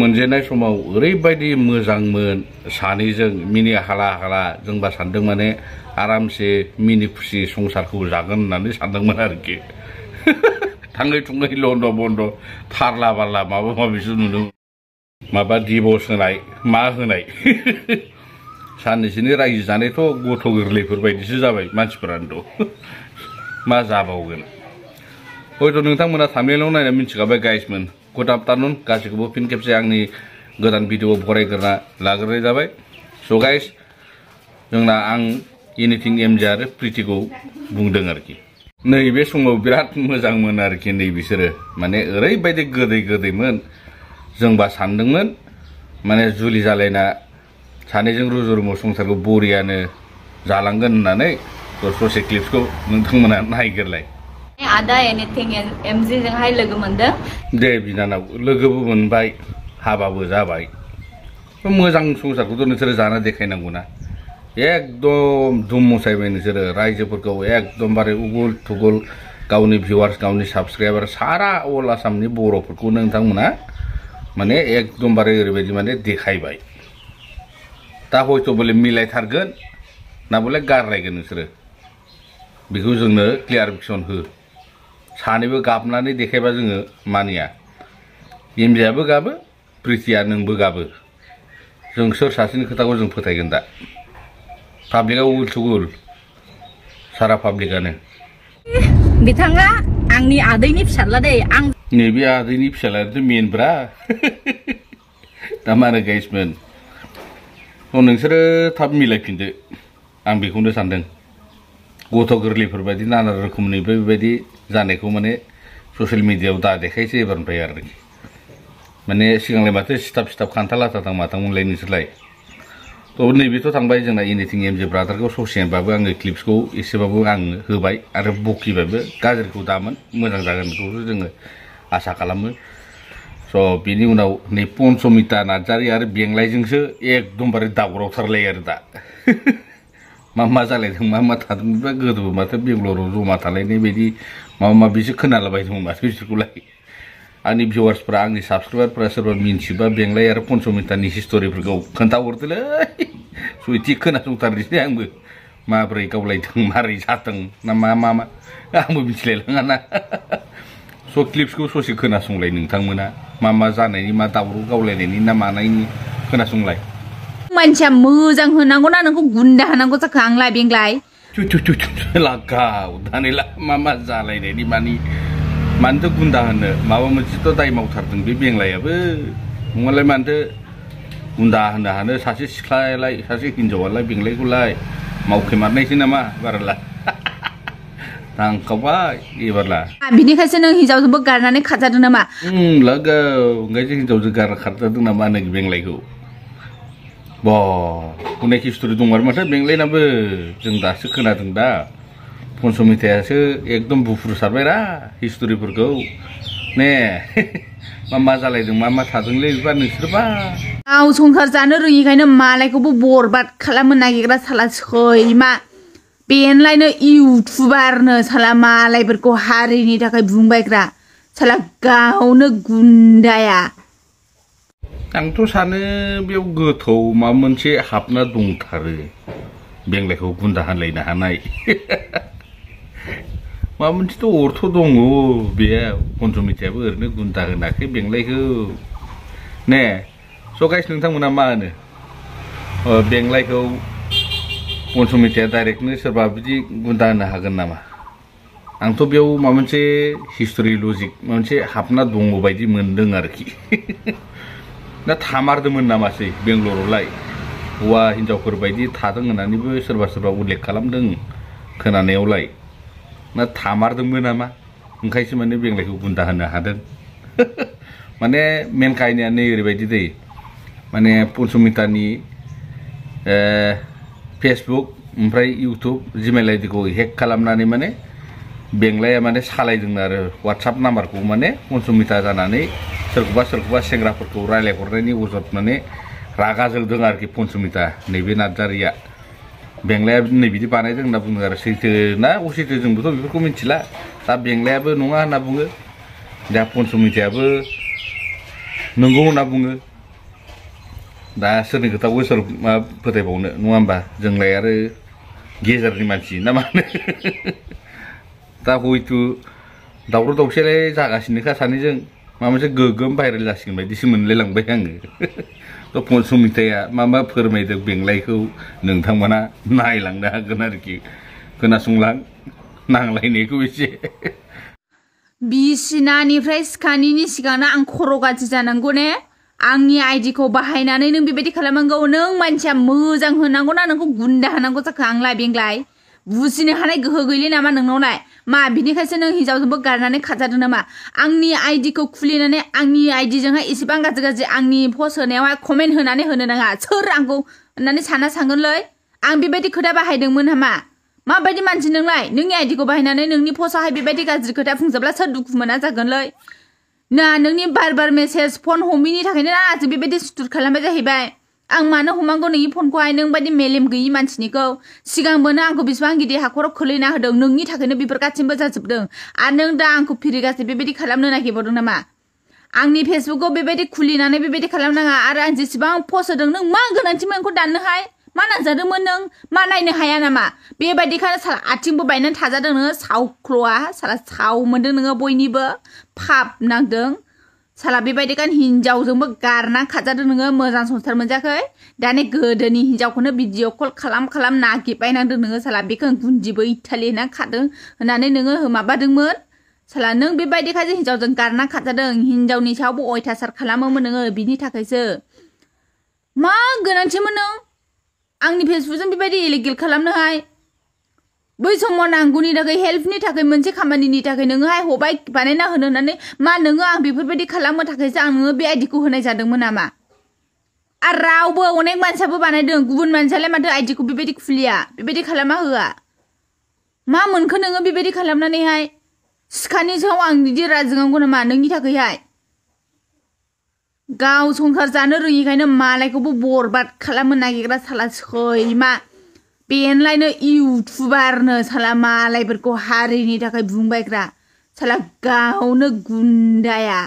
मोनजेननाय समाव ओरैबायदि मोजांमोन सानैजों मिनि हाला हाला जोंबा सानदों माने आरामसे मिनि खुसि संसारखौ जागोन होननानै सानदोंमोन आरोखि थाङै थुङै लन्द' बन्द' थारला बारला माबा माबिसो नुदों माबा दिभर्स होनाय मा होनाय साननैसोनि रायजो जानायथ' गथ' गोरलैफोर बायदिसो जाबाय मानसिफोरानोथ' मा जाबावगोन हयथ' नोंथांमोना थाम्बनेइलाव नायना मिथिखाबाय गाइसमोन गुड आफ्टारनुन गासैखौबो फिन खेबसे आंनि गोदान भिडिअ बरायग्रोना लाग्रोनाय जाबाय स' गाइस जोंना आं एनिथिं एमजे आरो प्रितिखौ बुंदों आरोखि नैबे समाव बिराद मोजांमोन आरोखि नै बिसोरो माने ओरैबायदि गोदै गोदैमोन जोंबा सानदोंमोन माने जुलि जालायना सानैजों रुजु रुमु संसारखौ बरियानो जालांगोन होननानै ससे क्लिप्सखौ नोंथांमोना नायग्रोलाय आदा एनिथिं एमजे जोंहाय लोगो मोनदों दे बिनानाव लोगोबो मोनबाय हाबाबो जाबाय मोजां संसारखौथ' नोंसोरो जाना देखायनांगौना एकदम धुम मसायबाय नोंसोरो रायजोफोरखौ एकदमबारे उगुल थुगुल गावनि भिउवार्स गावनि साबस्क्राइबार सारा अल आसामनि बर'फोरखौ नोंथांमोना माने एकदमबारे ओरैबायदि माने देखायबाय दा हयथ' बले मिलायथारगोन ना बले गारलायगोन नोंसोरो बेखौ जोंनो क्लियारिफिकेसन हो सानैबो गाबनानै देखायबा जोङो मानिया एमजेआबो गाबो प्रितिया नोंबो गाबो जों सोर सासेनि खोथाखौ जों फोथायगोन दा पाब्लिकआ उल थुगुल सारा पाब्लिकआनो बिथाङा आंनि आदैनि फिसाला दे आं नैबे आदैनि फिसालायाथ' मेनब्रा दा मा होनो गाइसमोन नोंसोरो थाब मिलायफिनदो आं बेखौनो सानदों गथ' गोरलैफोर बायदि नाना रोखोमनि बेबायदि जानायखौ माने ससियेल मिडियायाव दा देखायसै एबारनिफ्राय आरोखि माने सिगांलाय माथो सिथाब सिथाब खान्थाल आथाथां माथांमोनलाय नोंसोरलाय थ' नैबेथ' थांबाय जोंना एनिथिं एमजे ब्रादारखौ ससेबाबो आङो क्लिप्सखौ एसेबाबो आं होबाय आरो बकिबायबो गाज्रिखौ दामोन मोजां जागोन बेखौसो जोङो आसा खालामो स' बिनि उनाव नै पन्चमिता नार्जारि आरो बेंलायजोंसो एकदमबारे दावरावथारलाय आरो दा मा जालायदों मा थादों गोदोबो माथो बेंगलराव जमा थालायनाय बायदि माबा माबिसो खोनालाबायदोंमोन माथो बिसोरखौलाय आंनि भिउवार्सफ्रा आंनि साबस्क्राइबारफ्रा सोरबा मिन्थिबा बेंलाय आरो पन्चमितानि हिस्ट'रिफोरखौ खोन्थाहरदोलै सयथि खोनासंथारनोसै आंबो माबोरै गावलायदों माबोरै जादों ना मा आंबो मिथिलायलाङा ना स' क्लिप्सखौ ससे खोनासंलाय नोंथांमोना मा जानायनि मा दावराव गावलायनायनि ना मानायनि खोनासंलाय मानसिया मोजां होनांगौ ना नोंखौ गुन्दा होनांगौ जाखो आंलाय बेंलाय लागाव दानिला मा जालायनायनि मानोथो गुन्दा होनो माबा मोनसेथ' दाय मावथारदों बे बेंलायाबो नङालाय मानोथो गुन्दा होनो हानो सासे सिख्लायालाय सासे हिनजावालाय बेंलायखौलाय मावखेमारनायसो नामा बाराला थांखाबाय एबारला बिनिखायसो नों हिनजावजोंबो गारनानै खारजादों नामा लागाव ओंखायसो हिनजावजों गारना खारजादों नामा नों बेंलायखौ अनेक हिस्ट'रि दं आरो माथो बेंलायनाबो जों दासो खोनादों दा पन्चमितायासो एकदम बुफ्रुसारबायरा हिस्ट'रिफोरखौ ने मा जालायदों मा थादोंलै बेबा नोंसोरबा गाव संसार जानो रोङिखायनो मालायखौबो बरबाद खालामनो नागिरग्रा साला सैमा बेनलायनो इउटुबारनो साला मालायफोरखौ हारिनि थाखाय बुंबायग्रा साला गावनो गुन्दाया आंथ' सानो बेयाव गोथौ माबा मोनसे हाबना दंथारो बेंलायखौ गुन्दा होनलायनो हानाय माबा मोनसेथ' अर्थ दङ बेयाव पन्चमितायाबो ओरैनो गुन्दा होनाखै बेंलायखौ ने स' गाइस नोंथांमोना मा होनो बेंलायखौ पन्चमिताया डाइरेक्टनो सोरबा बिदि गुन्दा होनो हागोन नामा आंथ' बेयाव माबा मोनसे हिस्ट'रि लजिक माबा मोनसे हाबना दङ बायदि मोनदों आरोखि ना थामारदोंमोन नामासै बेंगलरावलाय हौवा हिनजावफोर बायदि थादों होननानैबो सोरबा उल्लेख खालामदों खोनानायावलाय ना थामारदोंमोन नामा ओंखायसो माने बेंलायखौ गुन्दा होनो हादों माने मेन काहिनिया नै ओरैबायदि दै माने पन्चमितानि फेसबुक ओमफ्राय इउटुब जिमेल आइडिखौ हेक खालामनानै माने बेंलाया माने सालायदों आरो वाट्सएप नाम्बारखौ माने पन्चमिता जानानै सोरखौबा सेंग्राफोरखौ रायलायहरनायनि अजद माने रागा जोंदों आरोखि पन्चमिता नैबे नार्जारिया बेंलाया नै बिदि बानायदों होनना बुङो आरो सैथो ना असैथो जोंबोथ' बेफोरखौ मिथिला दा बेंलायाबो नङा होनना बुङो दा पन्चमितायाबो नंगौ होनना बुङो दा सोरनि खोथाखौ सोर मा फोथायबावनो नङा होमबा जोंलाय आरो गेजेरनि मानसि ना मा होनो दा हयथ' दावराव दावसिलाय जागासिनोखा सानैजों माबा मोनसे गोगोम भाइरेल जासिगोन बायदिसो मोनलायलांबाय आङो थ' पन्समिताया मा फोरमायदों बेंलायखौ नोंथांमोना नायलांनो हागोन आरोखि खोनासंलां नांलायनायखौ एसे बिसिनानिफ्राय सिखानिनि सिगांनो आं खर' गाज्रि जानांगौ ने आंनि आइडिखौ बाहायनानै नों बेबायदि खालामनांगौ नों मानसिया मोजां होनांगौ ना नोंखौ गुन्दा होनांगौ जाखो आंलाय बेंलाय बुजिनो हानाय गोहो गैले नामा नोंनावलाय मा बिनिखायसो नों हिनजावजोंबो गारनानै खाजादों नामा आंनि आइडिखौ खुलिनानै आंनि आइडिजोंहाय एसेबां गाज्रि गाज्रि आंनि पस्ट होनायावहाय कमेन्ट होनानै होनो नाङा सोर आंखौ होननानै सानगोनलै आं बेबायदि खोथा बाहायदोंमोन नामा माबायदि मानसि नोंलाय नोंनि आइडिखौ बाहायनानै नोंनि पस्टआवहाय बेबायदि गाज्रि खोथा बुंजोबब्ला सोर दुखु मोना जागोनलै ना नोंनि बार मेसेज फन हमिनि थाखायनो आंजों बेबायदि सुथुर खालामबाय जाहैबाय आं मानो हमांगौ नोंनि फनखौहाय नों बायदि मेलेम गैयि मानसिनिखौ सिगांबोनो आंखौ बेसेबां गिदिर हाखराव खोलैना होदों नोंनि थाखायनो बेफोर गासिबो जाजोबदों आरो नों दा आंखौ फिरिगासे बेबायदि खालामनो नागिरबावदों नामा आंनि फेसबुकखौ बेबायदि खुलिनानै बेबायदि खालामनाङा आरो आं जेसेबां पस्ट होदों नों मा गोनांथिमोन आंखौ दाननोहाय मा नांजादोंमोन नों मा नायनो हाया नामा बेबायदिखायनो साला आथिंबो बायनानै थाजादों नोङो सावख्ल'आ साला साव मोनदों नोङो बयनिबो फाप नांदों साला बेबायदिखायनो हिनजावजोंबो गारना खाजादों नोङो मोजां संसार मोनजाखै दानि गोदोनि हिनजावखौनो भिडिअ कल खालाम नागिरबायनांदों नोङो साला बेखौ गुन्दिबो इटालि होना खादों होननानै नोङो माबादोंमोन साला नों बेबायदिखायसो हिनजावजों गारना खाजादों हिनजावनि सायावबो अयथासार खालामोमोन नोङो बिनि थाखायसो मा गोनांथिमोन नों आंनि फेसबुकजों बेबायदि इलिगेल खालामनोहाय बै समाव नांगौनि थाखाय हेल्पनि थाखाय मोनसे खामानिनि थाखाय नोङोहाय हबाय बानायना होनो होननानै मा नोङो आं बेफोरबायदि खालामनो थाखायसो आं नोङो बे आइडिखौ होनाय जादोंमोन नामा आरो रावबो अनेक मानसियाबो बानायदों गुबुन मानसियालाय माथो आइडिखौ बेबायदि खुलिया बेबायदि खालामा होआ मा मोनखो नोङो बेबायदि खालामनानैहाय सिखानि सायाव आं बिदि राजोंनांगौ नामा नोंनि थाखायहाय गाव संसार जानो रोङिखायनो मालायखौबो बरबाद खालामनो नागिरग्रा साला सैमा बेनलायनो इउटुबारनो साला मालायफोरखौ हारिनि थाखाय बुंबायग्रा साला गावनो गुन्दाया